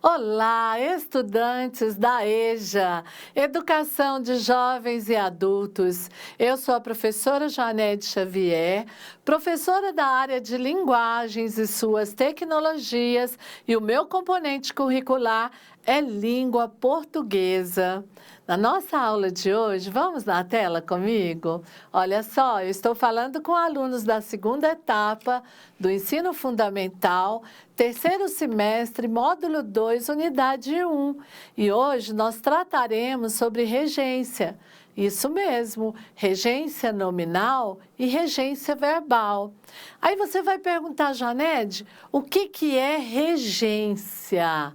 Olá, estudantes da EJA, Educação de Jovens e Adultos. Eu sou a professora Janete Xavier, professora da área de linguagens e suas tecnologias, e o meu componente curricular é língua portuguesa. Na nossa aula de hoje, vamos na tela comigo? Olha só, eu estou falando com alunos da segunda etapa do ensino fundamental, terceiro semestre, módulo 2, unidade 1. E hoje nós trataremos sobre regência. Isso mesmo, regência nominal e regência verbal. Aí você vai perguntar, Janete, o que é regência?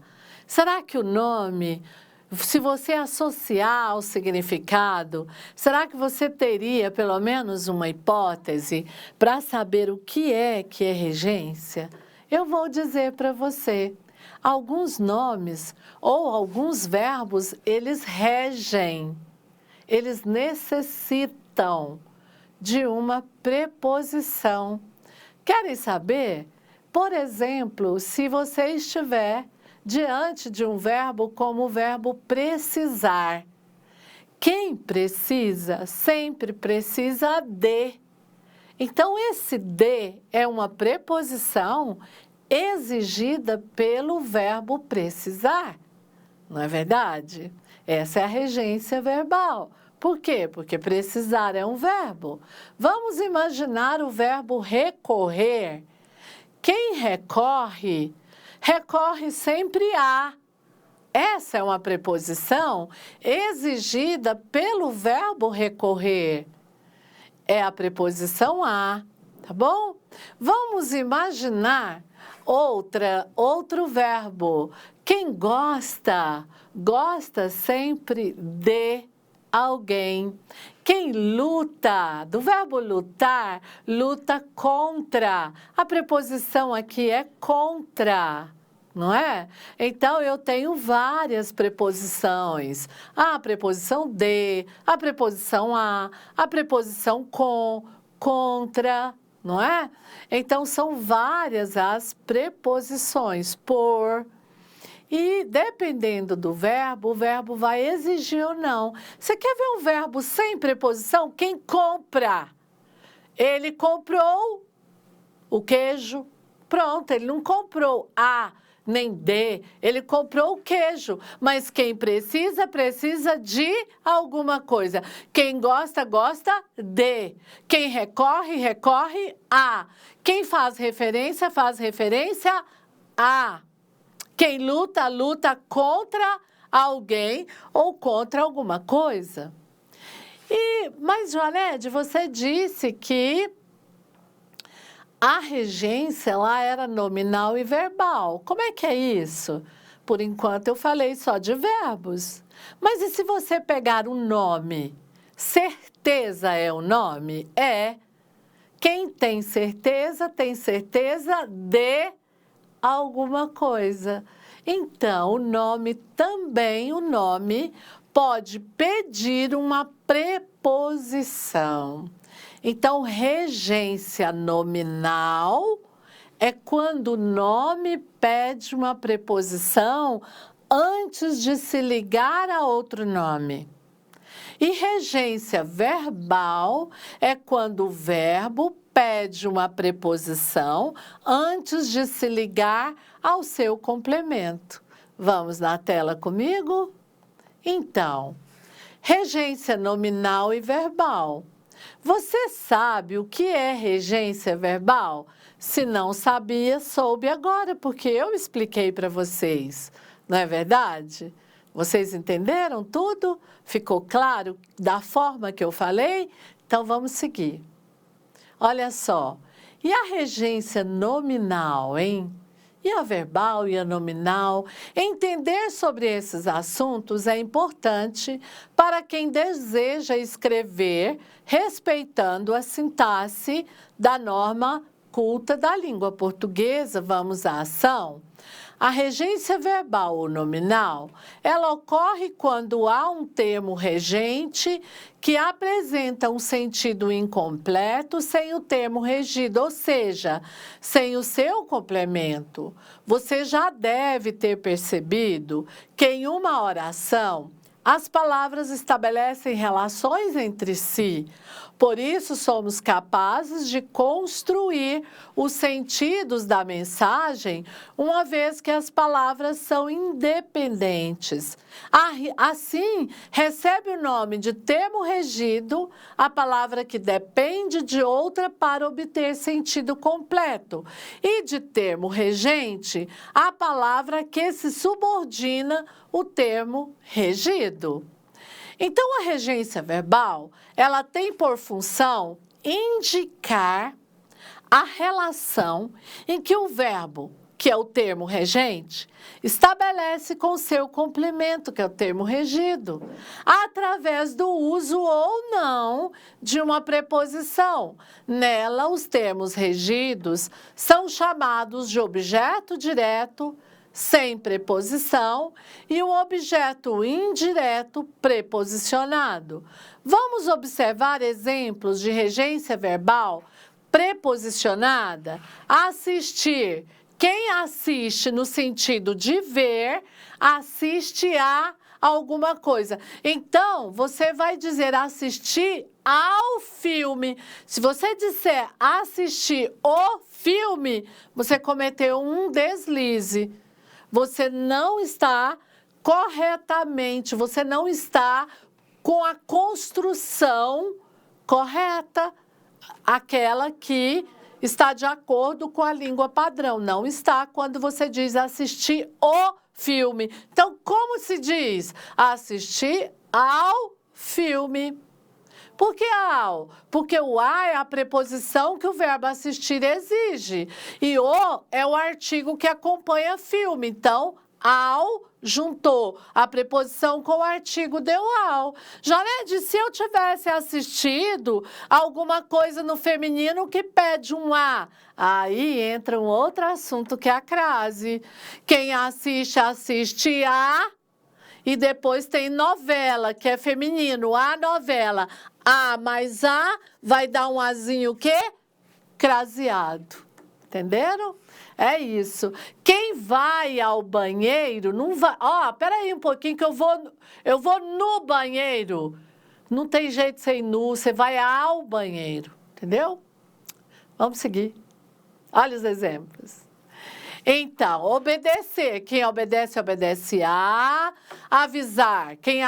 Será que o nome, se você associar ao significado, será que você teria pelo menos uma hipótese para saber o que é regência? Eu vou dizer para você. Alguns nomes ou alguns verbos, eles regem, eles necessitam de uma preposição. Querem saber? Por exemplo, se você estiver diante de um verbo como o verbo precisar. Quem precisa sempre precisa de. Então, esse de é uma preposição exigida pelo verbo precisar. Não é verdade? Essa é a regência verbal. Por quê? Porque precisar é um verbo. Vamos imaginar o verbo recorrer. Quem recorre, recorre sempre a. Essa é uma preposição exigida pelo verbo recorrer. É a preposição a, tá bom? Vamos imaginar outro verbo. Quem gosta, gosta sempre de alguém. Quem luta, do verbo lutar, luta contra. A preposição aqui é contra, não é? Então, eu tenho várias preposições. A preposição de, a preposição a preposição com, contra, não é? Então, são várias as preposições, por. E dependendo do verbo, o verbo vai exigir ou não. Você quer ver um verbo sem preposição? Quem compra? Ele comprou o queijo. Pronto, ele não comprou a nem de, ele comprou o queijo. Mas quem precisa, precisa de alguma coisa. Quem gosta, gosta de. Quem recorre, recorre a. Quem faz referência a. Quem luta, luta contra alguém ou contra alguma coisa. Mas, Janete, você disse que a regência lá era nominal e verbal. Como é que é isso? Por enquanto eu falei só de verbos. Mas e se você pegar um nome? Certeza é o nome? É. Quem tem certeza de alguma coisa. Então, o nome pode pedir uma preposição. Então, regência nominal é quando o nome pede uma preposição antes de se ligar a outro nome. E regência verbal é quando o verbo pede uma preposição antes de se ligar ao seu complemento. Vamos na tela comigo? Então, regência nominal e verbal. Você sabe o que é regência verbal? Se não sabia, soube agora, porque eu expliquei para vocês. Não é verdade? Vocês entenderam tudo? Ficou claro da forma que eu falei? Então, vamos seguir. Olha só, e a regência nominal, hein? E a verbal e a nominal? Entender sobre esses assuntos é importante para quem deseja escrever respeitando a sintaxe da norma culta da língua portuguesa, vamos à ação. A regência verbal ou nominal, ela ocorre quando há um termo regente que apresenta um sentido incompleto sem o termo regido, ou seja, sem o seu complemento. Você já deve ter percebido que em uma oração, as palavras estabelecem relações entre si. Por isso, somos capazes de construir os sentidos da mensagem, uma vez que as palavras são independentes. Assim, recebe o nome de termo regido a palavra que depende de outra para obter sentido completo, e de termo regente a palavra que se subordina o termo regido. Então, a regência verbal, ela tem por função indicar a relação em que o verbo, que é o termo regente, estabelece com seu complemento, que é o termo regido, através do uso ou não de uma preposição. Nela, os termos regidos são chamados de objeto direto, sem preposição, e o objeto indireto preposicionado. Vamos observar exemplos de regência verbal preposicionada? Assistir. Quem assiste no sentido de ver, assiste a alguma coisa. Então, você vai dizer assistir ao filme. Se você disser assistir o filme, você cometeu um deslize. Você não está corretamente, você não está com a construção correta, aquela que está de acordo com a língua padrão. Não está quando você diz assistir o filme. Então, como se diz? Assistir ao filme. Por que ao? Porque o a é a preposição que o verbo assistir exige. E o é o artigo que acompanha filme. Então, ao juntou a preposição com o artigo, deu ao. Janete, se eu tivesse assistido alguma coisa no feminino que pede um a, aí entra um outro assunto que é a crase. Quem assiste, assiste a... E depois tem novela, que é feminino, a novela. A mais a vai dar um azinho o quê? Craseado. Entenderam? É isso. Quem vai ao banheiro, não vai... Ó, peraí um pouquinho que eu vou no banheiro. Não tem jeito de ser nu, você vai ao banheiro. Entendeu? Vamos seguir. Olha os exemplos. Então, obedecer. Quem obedece, obedece a. Avisar. Quem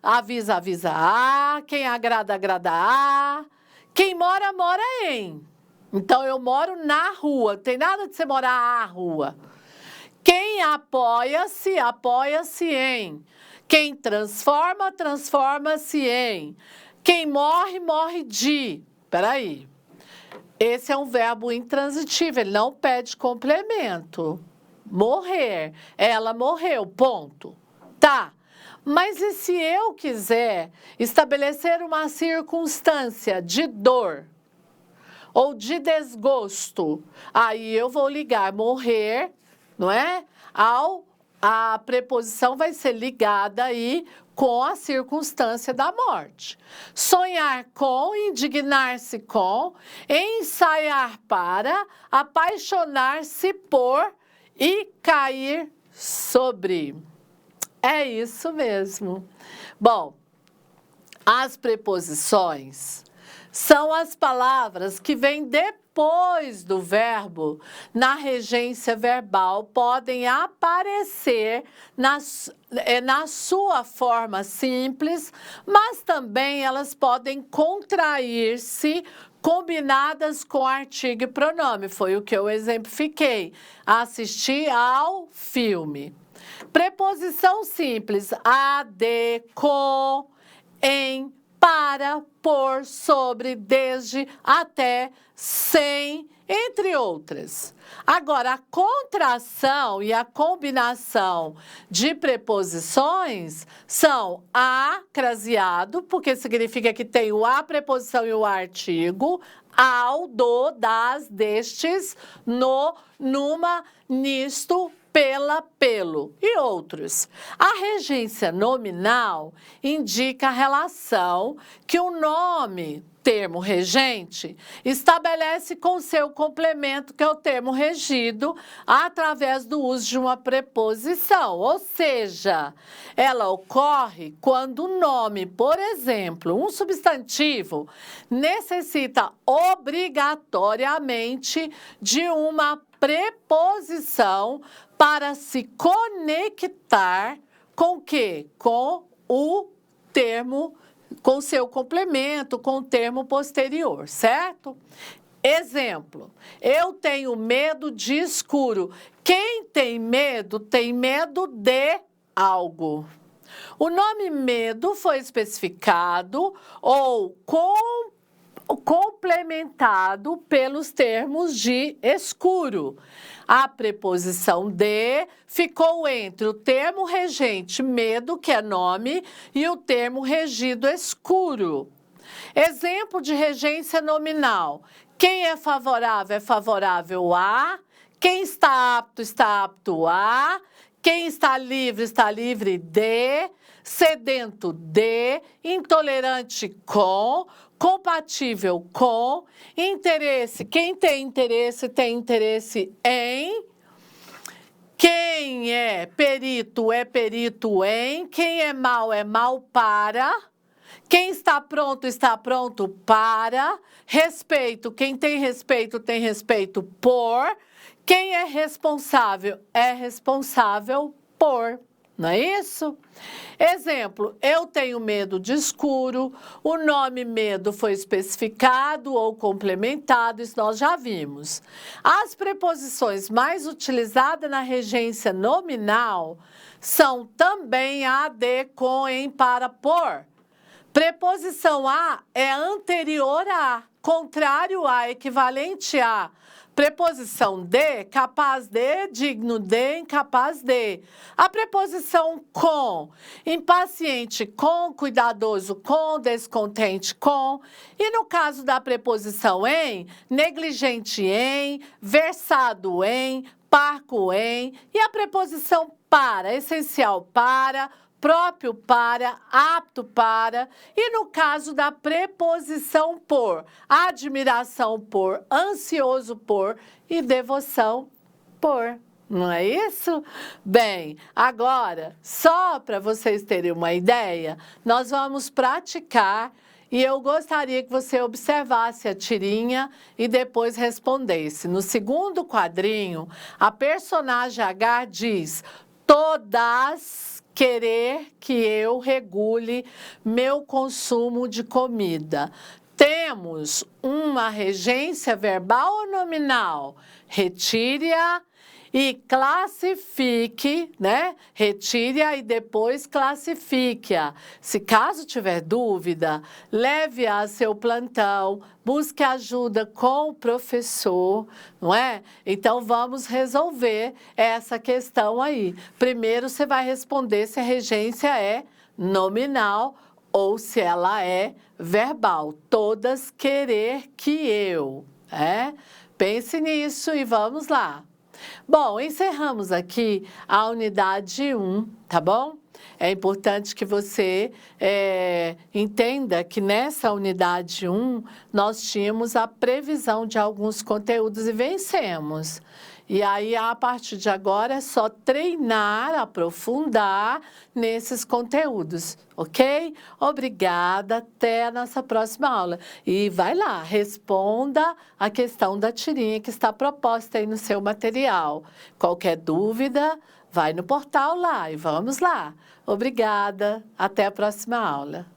avisa, avisa a. Quem agrada, agrada a. Quem mora, mora em. Então, eu moro na rua. Não tem nada de você morar à rua. Quem apoia-se, apoia-se em. Quem transforma, transforma-se em. Quem morre, morre de. Peraí. Esse é um verbo intransitivo, ele não pede complemento. Morrer, ela morreu, ponto. Tá, mas e se eu quiser estabelecer uma circunstância de dor ou de desgosto, aí eu vou ligar morrer, não é? A preposição vai ser ligada aí com a circunstância da morte. Sonhar com, indignar-se com, ensaiar para, apaixonar-se por e cair sobre. É isso mesmo. Bom, as preposições são as palavras que vêm depois do verbo na regência verbal, podem aparecer na sua forma simples, mas também elas podem contrair-se combinadas com artigo e pronome. Foi o que eu exemplifiquei. Assistir ao filme. Preposição simples: a, de, com, em, para, por, sobre, desde, até, sem, entre outras. Agora, a contração e a combinação de preposições são a, craseado, porque significa que tem o a preposição e o artigo, ao, do, das, destes, no, numa, nisto, pela, pelo e outros. A regência nominal indica a relação que o nome, termo regente, estabelece com seu complemento, que é o termo regido, através do uso de uma preposição, ou seja, ela ocorre quando o nome, por exemplo, um substantivo, necessita obrigatoriamente de uma preposição para se conectar com o quê? Com o termo, com seu complemento, com o termo posterior, certo? Exemplo, eu tenho medo de escuro. Quem tem medo de algo. O nome medo foi especificado ou complementado pelos termos de escuro. A preposição de ficou entre o termo regente medo, que é nome, e o termo regido escuro. Exemplo de regência nominal. Quem é favorável a. Quem está apto a. Quem está livre de. Sedento de. Intolerante com. Compatível com. Interesse. Quem tem interesse em. Quem é perito em. Quem é mal para. Quem está pronto para. Respeito. Quem tem respeito por. Quem é responsável por. Não é isso? Exemplo, eu tenho medo de escuro, o nome medo foi especificado ou complementado, isso nós já vimos. As preposições mais utilizadas na regência nominal são também a, de, com, em, para, por. Preposição a é anterior a, contrário a, equivalente a. Preposição de, capaz de, digno de, incapaz de. A preposição com, impaciente com, cuidadoso com, descontente com. E no caso da preposição em, negligente em, versado em, parco em. E a preposição para, essencial para, próprio para, apto para, e no caso da preposição por, admiração por, ansioso por e devoção por. Não é isso? Bem, agora, só para vocês terem uma ideia, nós vamos praticar e eu gostaria que você observasse a tirinha e depois respondesse. No segundo quadrinho, a personagem H diz: todas querer que eu regule meu consumo de comida. Temos uma regência verbal ou nominal? Retire-a e classifique, né? Retire-a e depois classifique-a. Se caso tiver dúvida, leve-a a seu plantão, busque ajuda com o professor, não é? Então, vamos resolver essa questão aí. Primeiro, você vai responder se a regência é nominal ou se ela é verbal. Todas querer que eu, Pense nisso e vamos lá. Bom, encerramos aqui a unidade 1, tá bom? É importante que você entenda que nessa unidade 1 nós tínhamos a previsão de alguns conteúdos e vencemos. E aí, a partir de agora, é só treinar, aprofundar nesses conteúdos, ok? Obrigada, até a nossa próxima aula. E vai lá, responda a questão da tirinha que está proposta aí no seu material. Qualquer dúvida, vai no portal lá e vamos lá. Obrigada, até a próxima aula.